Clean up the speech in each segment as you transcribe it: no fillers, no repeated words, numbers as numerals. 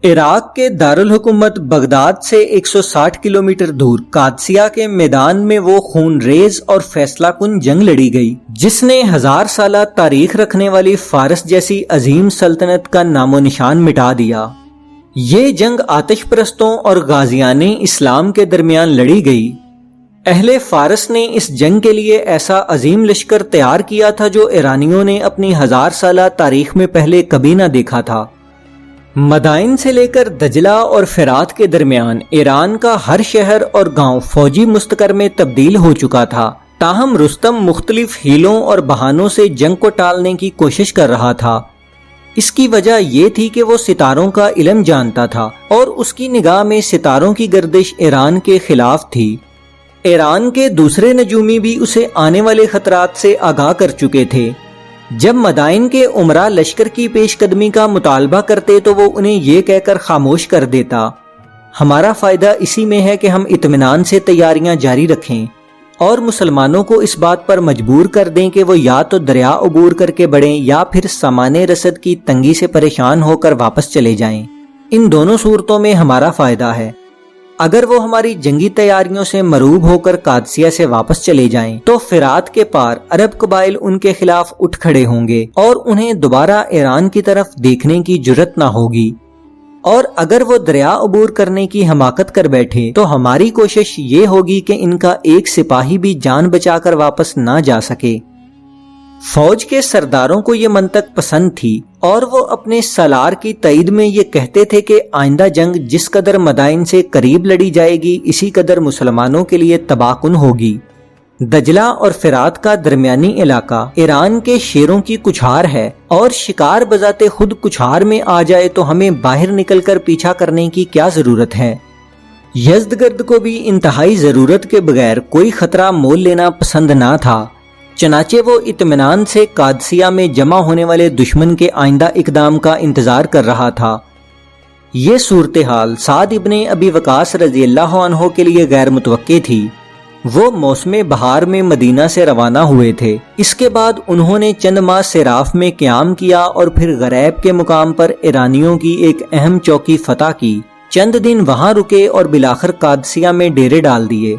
عراق کے دارالحکومت بغداد سے 160 کلومیٹر دور قادسیہ کے میدان میں وہ خون ریز اور فیصلہ کن جنگ لڑی گئی جس نے 1000 سالہ تاریخ رکھنے والی فارس جیسی عظیم سلطنت کا نام و نشان مٹا دیا۔ یہ جنگ آتش پرستوں اور غازیان اسلام کے درمیان لڑی گئی۔ اہل فارس نے اس جنگ کے لیے ایسا عظیم لشکر تیار کیا تھا جو ایرانیوں نے اپنی 1000 سالہ تاریخ میں پہلے کبھی نہ دیکھا تھا۔ مدائن سے لے کر دجلہ اور فرات کے درمیان ایران کا ہر شہر اور گاؤں فوجی مستقر میں تبدیل ہو چکا تھا، تاہم رستم مختلف ہیلوں اور بہانوں سے جنگ کو ٹالنے کی کوشش کر رہا تھا۔ اس کی وجہ یہ تھی کہ وہ ستاروں کا علم جانتا تھا اور اس کی نگاہ میں ستاروں کی گردش ایران کے خلاف تھی۔ ایران کے دوسرے نجومی بھی اسے آنے والے خطرات سے آگاہ کر چکے تھے۔ جب مدائن کے عمرا لشکر کی پیش قدمی کا مطالبہ کرتے تو وہ انہیں یہ کہہ کر خاموش کر دیتا، ہمارا فائدہ اسی میں ہے کہ ہم اطمینان سے تیاریاں جاری رکھیں اور مسلمانوں کو اس بات پر مجبور کر دیں کہ وہ یا تو دریا عبور کر کے بڑھیں یا پھر سامان رسد کی تنگی سے پریشان ہو کر واپس چلے جائیں۔ ان دونوں صورتوں میں ہمارا فائدہ ہے۔ اگر وہ ہماری جنگی تیاریوں سے مروب ہو کر قادسیہ سے واپس چلے جائیں تو فرات کے پار عرب قبائل ان کے خلاف اٹھ کھڑے ہوں گے اور انہیں دوبارہ ایران کی طرف دیکھنے کی جرت نہ ہوگی، اور اگر وہ دریا عبور کرنے کی حماقت کر بیٹھے تو ہماری کوشش یہ ہوگی کہ ان کا ایک سپاہی بھی جان بچا کر واپس نہ جا سکے۔ فوج کے سرداروں کو یہ منطق پسند تھی اور وہ اپنے سالار کی تائید میں یہ کہتے تھے کہ آئندہ جنگ جس قدر مدائن سے قریب لڑی جائے گی اسی قدر مسلمانوں کے لیے تباہ کن ہوگی۔ دجلہ اور فرات کا درمیانی علاقہ ایران کے شیروں کی کچھار ہے اور شکار بذات خود کچھار میں آ جائے تو ہمیں باہر نکل کر پیچھا کرنے کی کیا ضرورت ہے۔ یزدگرد کو بھی انتہائی ضرورت کے بغیر کوئی خطرہ مول لینا پسند نہ تھا، چنانچہ وہ اطمینان سے قادسیہ میں جمع ہونے والے دشمن کے آئندہ اقدام کا انتظار کر رہا تھا۔ یہ صورتحال سعد ابن ابی وقاص رضی اللہ عنہ کے لیے غیر متوقع تھی۔ وہ موسم بہار میں مدینہ سے روانہ ہوئے تھے۔ اس کے بعد انہوں نے چند ماہ سراف میں قیام کیا اور پھر غریب کے مقام پر ایرانیوں کی ایک اہم چوکی فتح کی، چند دن وہاں رکے اور بالآخر قادسیہ میں ڈیرے ڈال دیے۔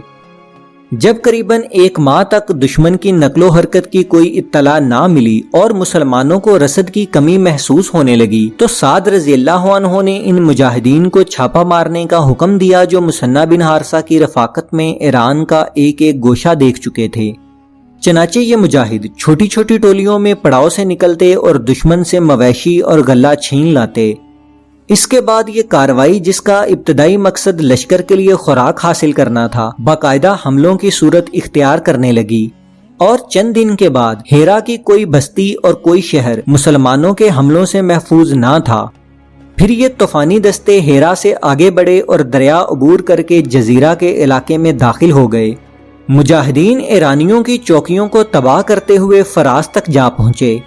جب قریباً 1 ماہ تک دشمن کی نقل و حرکت کی کوئی اطلاع نہ ملی اور مسلمانوں کو رسد کی کمی محسوس ہونے لگی تو سعد رضی اللہ عنہ نے ان مجاہدین کو چھاپا مارنے کا حکم دیا جو مثنہ بن حارثہ کی رفاقت میں ایران کا ایک ایک گوشہ دیکھ چکے تھے۔ چنانچہ یہ مجاہد چھوٹی چھوٹی ٹولیوں میں پڑاؤ سے نکلتے اور دشمن سے مویشی اور غلہ چھین لاتے۔ اس کے بعد یہ کارروائی جس کا ابتدائی مقصد لشکر کے لیے خوراک حاصل کرنا تھا باقاعدہ حملوں کی صورت اختیار کرنے لگی، اور چند دن کے بعد ہیرا کی کوئی بستی اور کوئی شہر مسلمانوں کے حملوں سے محفوظ نہ تھا۔ پھر یہ طوفانی دستے ہیرا سے آگے بڑھے اور دریا عبور کر کے جزیرہ کے علاقے میں داخل ہو گئے۔ مجاہدین ایرانیوں کی چوکیوں کو تباہ کرتے ہوئے فراز تک جا پہنچے۔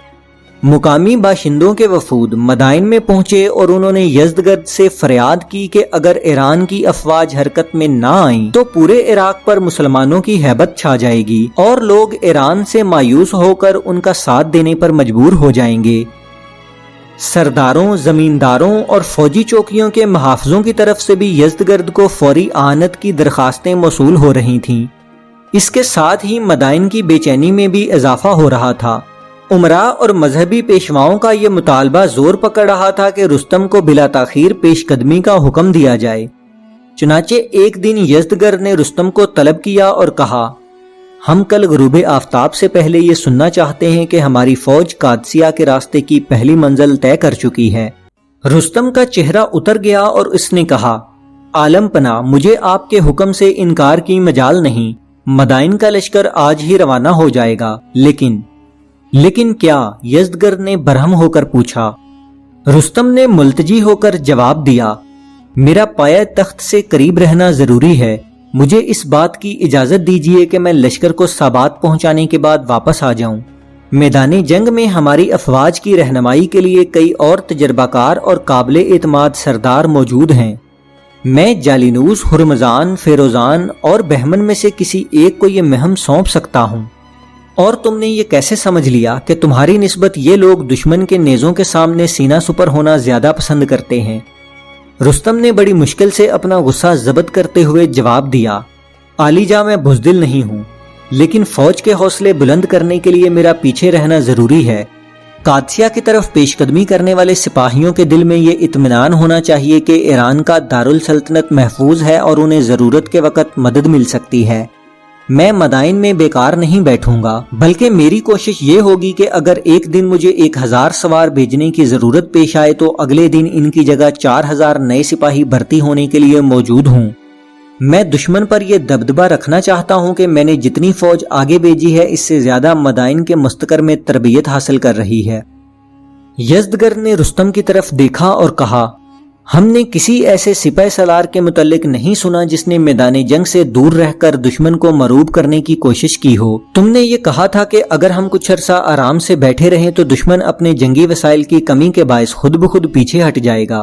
مقامی باشندوں کے وفود مدائن میں پہنچے اور انہوں نے یزدگرد سے فریاد کی کہ اگر ایران کی افواج حرکت میں نہ آئیں تو پورے عراق پر مسلمانوں کی ہیبت چھا جائے گی اور لوگ ایران سے مایوس ہو کر ان کا ساتھ دینے پر مجبور ہو جائیں گے۔ سرداروں، زمینداروں اور فوجی چوکیوں کے محافظوں کی طرف سے بھی یزدگرد کو فوری اعانت کی درخواستیں موصول ہو رہی تھیں۔ اس کے ساتھ ہی مدائن کی بے چینی میں بھی اضافہ ہو رہا تھا۔ عمراء اور مذہبی پیشواؤں کا یہ مطالبہ زور پکڑ رہا تھا کہ رستم کو بلا تاخیر پیش قدمی کا حکم دیا جائے۔ چنانچہ ایک دن یزدگرد نے رستم کو طلب کیا اور کہا، ہم کل غروب آفتاب سے پہلے یہ سننا چاہتے ہیں کہ ہماری فوج قادسیہ کے راستے کی پہلی منزل طے کر چکی ہے۔ رستم کا چہرہ اتر گیا اور اس نے کہا، عالم پناہ، مجھے آپ کے حکم سے انکار کی مجال نہیں، مدائن کا لشکر آج ہی روانہ ہو جائے گا، لیکن کیا؟ یزدگرد نے برہم ہو کر پوچھا۔ رستم نے ملتجی ہو کر جواب دیا، میرا پایہ تخت سے قریب رہنا ضروری ہے، مجھے اس بات کی اجازت دیجیے کہ میں لشکر کو سابات پہنچانے کے بعد واپس آ جاؤں۔ میدان جنگ میں ہماری افواج کی رہنمائی کے لیے کئی اور تجربہ کار اور قابل اعتماد سردار موجود ہیں۔ میں جالینوس، ہرمزان، فیروزان اور بہمن میں سے کسی ایک کو یہ مہم سونپ سکتا ہوں۔ اور تم نے یہ کیسے سمجھ لیا کہ تمہاری نسبت یہ لوگ دشمن کے نیزوں کے سامنے سینہ سپر ہونا زیادہ پسند کرتے ہیں؟ रुस्तम ने बड़ी मुश्किल से अपना गुस्सा ज़ब्त करते हुए जवाब दिया, आलिजा मैं बुज़दिल नहीं हूँ, लेकिन फौज के हौसले बुलंद करने के लिए मेरा पीछे रहना ज़रूरी है। कादसिया की तरफ पेशकदमी करने वाले सिपाहियों के दिल में ये इत्मीनान होना चाहिए कि ईरान का दारुल सल्तनत महफूज है और उन्हें ज़रूरत के वक़्त मदद मिल सकती है। मैं मदाइन में बेकार नहीं बैठूंगा, बल्कि मेरी कोशिश ये होगी कि अगर एक दिन मुझे 1000 सवार भेजने की ज़रूरत पेश आए तो अगले दिन इनकी जगह 4000 नए सिपाही भर्ती होने के लिए मौजूद हूँ। मैं दुश्मन पर यह दबदबा रखना चाहता हूं कि मैंने जितनी फौज आगे भेजी है इससे ज्यादा मदाइन के मुस्तकर में तरबियत हासिल कर रही है। यज़दगर्द ने रुस्तम की तरफ देखा और कहा, हमने किसी ऐसे सिपाही सलार के मुतल्लिक नहीं सुना जिसने मैदान जंग से दूर रहकर दुश्मन को मरूब करने की कोशिश की हो। तुमने ये कहा था कि अगर हम कुछ अरसा आराम से बैठे रहें तो दुश्मन अपने जंगी वसाइल की कमी के बायस खुद ब खुद पीछे हट जाएगा।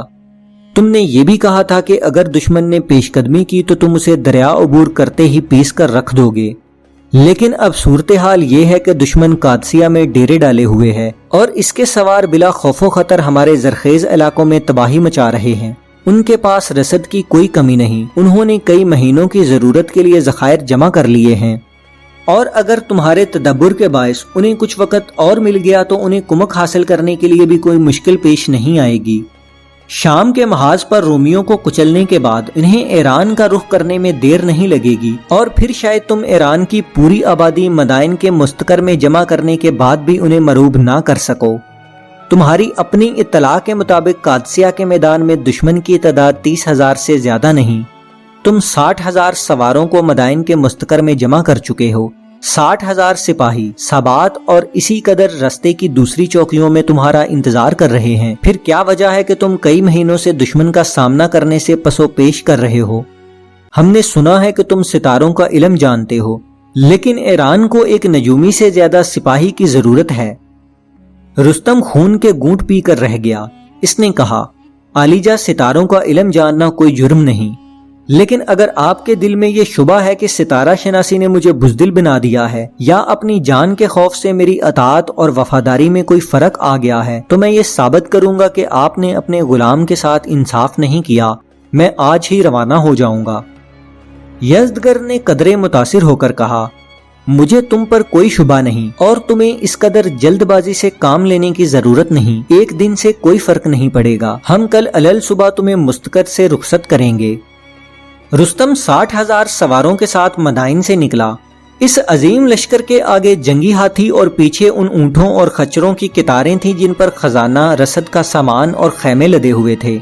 तुमने ये भी कहा था कि अगर दुश्मन ने पेशकदमी की तो तुम उसे दरिया अबूर करते ही पीस कर रख दोगे, लेकिन अब सूरत हाल ये है कि दुश्मन कादसिया में डेरे डाले हुए है और इसके सवार बिला खौफो खतर हमारे जरखेज इलाकों में तबाही मचा रहे हैं। उनके पास रसद की कोई कमी नहीं, उन्होंने कई महीनों की जरूरत के लिए ज़खायर जमा कर लिए हैं और अगर तुम्हारे तदब्बुर के बायस उन्हें कुछ वक़्त और मिल गया तो उन्हें कुमक हासिल करने के लिए भी कोई मुश्किल पेश नहीं आएगी। शाम के महाज पर रोमियों को कुचलने के बाद इन्हें ईरान का रुख करने में देर नहीं लगेगी और फिर शायद तुम ईरान की पूरी आबादी मदाइन के मुस्तकर में जमा करने के बाद भी उन्हें मरूब ना कर सको। तुम्हारी अपनी इत्तला के मुताबिक कादसिया के मैदान में दुश्मन की तादाद 30,000 से ज्यादा नहीं। तुम 60,000 सवारों को मदाइन के मुस्तकर में जमा कर चुके हो, 60,000 सिपाही साबात और इसी कदर रास्ते की दूसरी चौकियों में तुम्हारा इंतजार कर रहे हैं। फिर क्या वजह है कि तुम कई महीनों से दुश्मन का सामना करने से पसोपेश कर रहे हो? हमने सुना है कि तुम सितारों का इल्म जानते हो, लेकिन ईरान को एक नजूमी से ज्यादा सिपाही की जरूरत है। रुस्तम खून के घूंट पी कर रह गया। इसने कहा, आलिजा सितारों का इल्म जानना कोई जुर्म नहीं, लेकिन अगर आपके दिल में ये शुबा है कि सितारा शनासी ने मुझे बुज़दिल बना दिया है या अपनी जान के खौफ से मेरी अताअत और वफादारी में कोई फर्क आ गया है, तो मैं ये साबित करूंगा कि आपने अपने गुलाम के साथ इंसाफ नहीं किया। मैं आज ही रवाना हो जाऊंगा। यज़दगर्द ने कदरे मुतासिर होकर कहा, मुझे तुम पर कोई शुबा नहीं और तुम्हें इस कदर जल्दबाजी से काम लेने की जरूरत नहीं। एक दिन से कोई फर्क नहीं पड़ेगा। हम कल अलल सुबह तुम्हें मुस्तकर से रुखसत करेंगे। रुस्तम 60,000 सवारों के साथ मदाइन से निकला। इस अजीम लश्कर के आगे जंगी हाथी और पीछे उन ऊंटों और खच्चरों की कितारें थीं जिन पर खजाना, रसद का सामान और खैमे लदे हुए थे।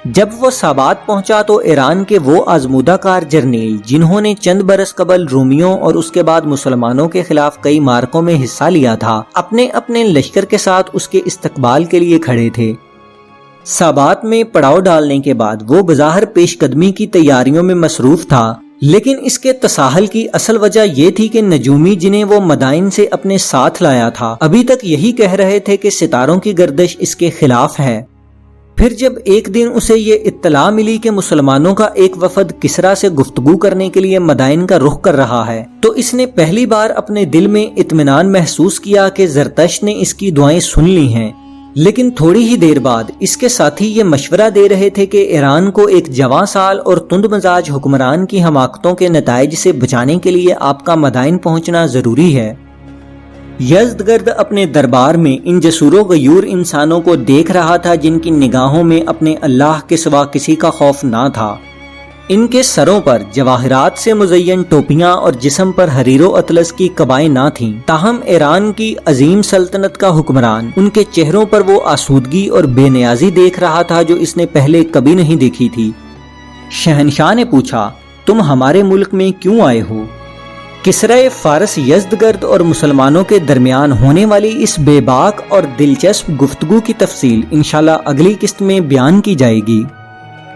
जब वो साबात पहुंचा तो ईरान के वो आजमूदाकार जर्नेल जिन्होंने चंद बरस कबल रोमियों और उसके बाद मुसलमानों के खिलाफ कई मार्कों में हिस्सा लिया था, अपने अपने लश्कर के साथ उसके इस्तकबाल के लिए खड़े थे। साबात में पड़ाव डालने के बाद वो बज़ाहिर पेशकदमी की तैयारियों में मसरूफ था, लेकिन इसके तसाहल की असल वजह ये थी कि नजूमी जिन्हें वो मदाइन से अपने साथ लाया था अभी तक यही कह रहे थे कि सितारों की गर्दिश इसके खिलाफ है। फिर जब एक दिन उसे ये इत्तला मिली कि मुसलमानों का एक वफद किसरा से गुफ्तगू करने के लिए मदाइन का रुख कर रहा है, तो इसने पहली बार अपने दिल में इत्मीनान महसूस किया कि ज़रतश्त ने इसकी दुआएं सुन ली हैं। लेकिन थोड़ी ही देर बाद इसके साथी ये मशवरा दे रहे थे कि ईरान को एक जवां साल और तुंद मजाज हुक्मरान की हमाकतों के नताइज से बचाने के लिए आपका मदाइन पहुंचना जरूरी है। यज़दगर्द अपने दरबार में इन जसूरो गयूर इंसानों को देख रहा था जिनकी निगाहों में अपने अल्लाह के सिवा किसी का खौफ ना था। इनके सरों पर जवाहरात से मुज़य्यन टोपियां और जिस्म पर हरीरो अतलस की कबाएं ना थीं। ताहम ईरान की अजीम सल्तनत का हुक्मरान उनके चेहरों पर वो आसूदगी और बेनियाजी देख रहा था जो इसने पहले कभी नहीं देखी थी। शहनशाह ने पूछा, तुम हमारे मुल्क में क्यों आए हो? किसरा फारस यज़दगर्द और मुसलमानों के दरमियान होने वाली इस बेबाक और दिलचस्प गुफ्तगू की तफसील इंशाल्लाह अगली किस्त में बयान की जाएगी।